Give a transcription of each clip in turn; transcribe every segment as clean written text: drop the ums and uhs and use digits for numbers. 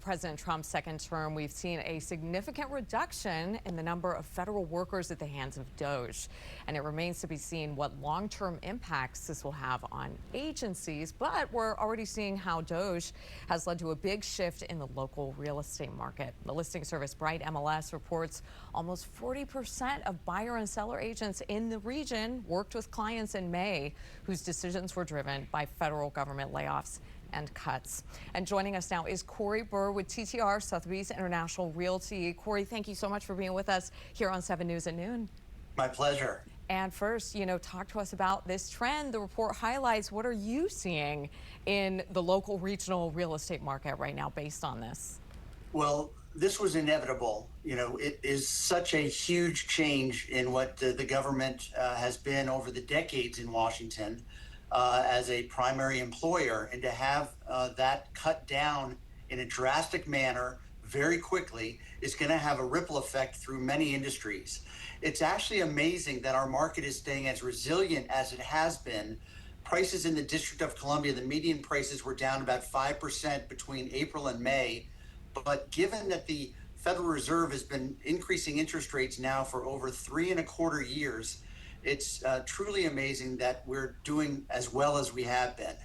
President Trump's second term, we've seen a significant reduction in the number of federal workers at the hands of DOGE. And it remains to be seen what long-term impacts this will have on agencies. But we're already seeing how DOGE has led to a big shift in the local real estate market. The listing service Bright MLS reports almost 40% of buyer and seller agents in the region worked with clients in May whose decisions were driven by federal government layoffs and cuts. And joining us now is Corey Burr with TTR Sotheby's International Realty. Corey, thank you so much for being with us here on 7 News at Noon. My pleasure. And first, talk to us about this trend. The report highlights what are you seeing in the local regional real estate market right now based on this? Well, this was inevitable. It is such a huge change in what the government has been over the decades in Washington as a primary employer, and to have that cut down in a drastic manner very quickly is going to have a ripple effect through many industries. It's actually amazing that our market is staying as resilient as it has been. Prices in the District of Columbia, the median prices were down about 5% between April and May. But given that the Federal Reserve has been increasing interest rates now for over 3.25 years, it's truly amazing that we're doing as well as we have been.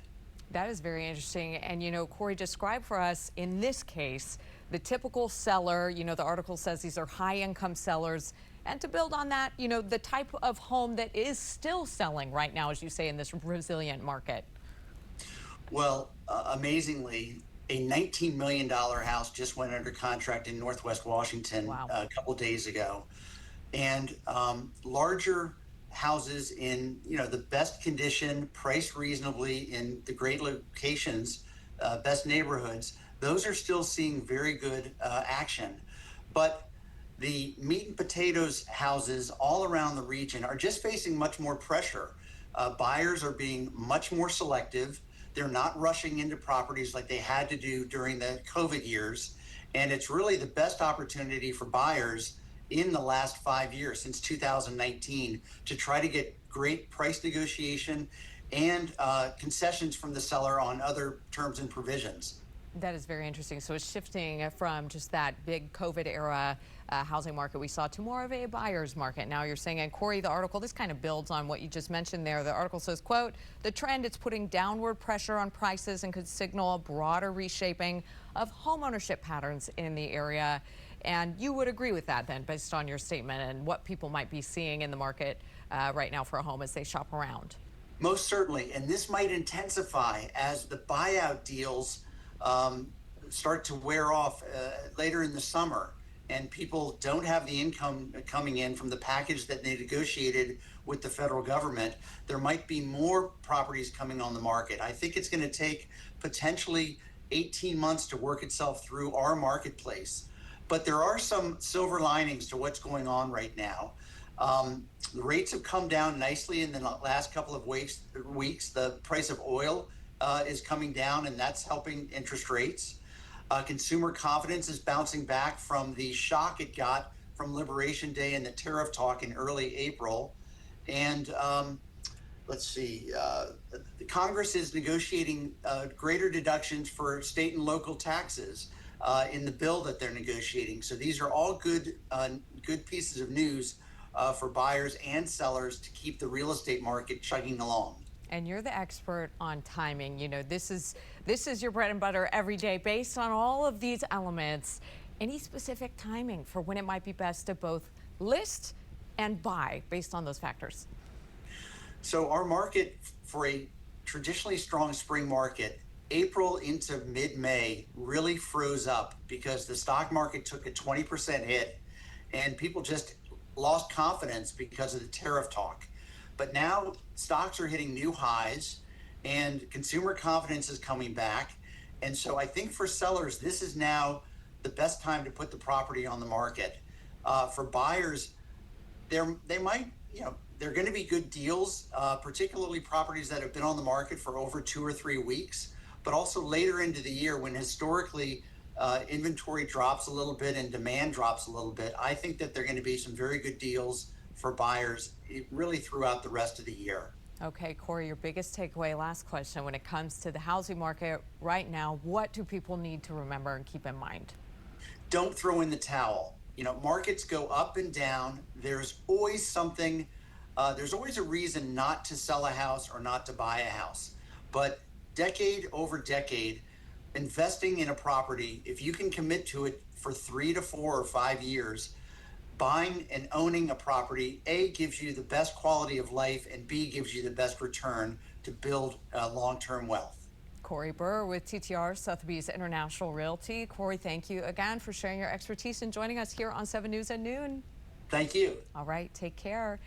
That is very interesting. And, Corey, describe for us, in this case, the typical seller. The article says these are high-income sellers. And to build on that, the type of home that is still selling right now, as you say, in this resilient market. Well, amazingly, a $19 million house just went under contract in Northwest Washington. Wow. A couple days ago. And larger houses in the best condition, priced reasonably in the great locations, best neighborhoods, those are still seeing very good action. But the meat and potatoes houses all around the region are just facing much more pressure. Buyers are being much more selective. They're not rushing into properties like they had to do during the COVID years. And it's really the best opportunity for buyers in the last 5 years, since 2019, to try to get great price negotiation and concessions from the seller on other terms and provisions. That is very interesting. So it's shifting from just that big COVID era housing market we saw to more of a buyer's market. Now you're saying, and Corey, the article, this kind of builds on what you just mentioned there. The article says, quote, the trend, it's putting downward pressure on prices and could signal a broader reshaping of homeownership patterns in the area. And you would agree with that then, based on your statement and what people might be seeing in the market right now for a home as they shop around? Most certainly. And this might intensify as the buyout deals start to wear off later in the summer, and people don't have the income coming in from the package that they negotiated with the federal government. There might be more properties coming on the market. I think it's going to take potentially 18 months to work itself through our marketplace. But there are some silver linings to what's going on right now. The rates have come down nicely in the last couple of weeks. The price of oil is coming down, and that's helping interest rates. Consumer confidence is bouncing back from the shock it got from Liberation Day and the tariff talk in early April. And let's see, the Congress is negotiating greater deductions for state and local taxes in the bill that they're negotiating. So these are all good pieces of news for buyers and sellers to keep the real estate market chugging along. And you're the expert on timing. This is your bread and butter every day. Based on all of these elements, any specific timing for when it might be best to both list and buy based on those factors? So our market, for a traditionally strong spring market, April into mid-May really froze up because the stock market took a 20% hit and people just lost confidence because of the tariff talk. But now stocks are hitting new highs and consumer confidence is coming back. And so I think for sellers, this is now the best time to put the property on the market. For buyers, they're going to be good deals, particularly properties that have been on the market for over 2 or 3 weeks, but also later into the year when historically inventory drops a little bit and demand drops a little bit. I think that there are going to be some very good deals for buyers really throughout the rest of the year. Okay, Corey, your biggest takeaway, last question, when it comes to the housing market right now, what do people need to remember and keep in mind? Don't throw in the towel. Markets go up and down. There's always something, there's always a reason not to sell a house or not to buy a house. But decade over decade, investing in a property, if you can commit to it for 3 to 4 or 5 years, buying and owning a property, A, gives you the best quality of life, and B, gives you the best return to build long-term wealth. Corey Burr with TTR Sotheby's International Realty. Corey, thank you again for sharing your expertise and joining us here on 7 News at noon. Thank you. All right, take care.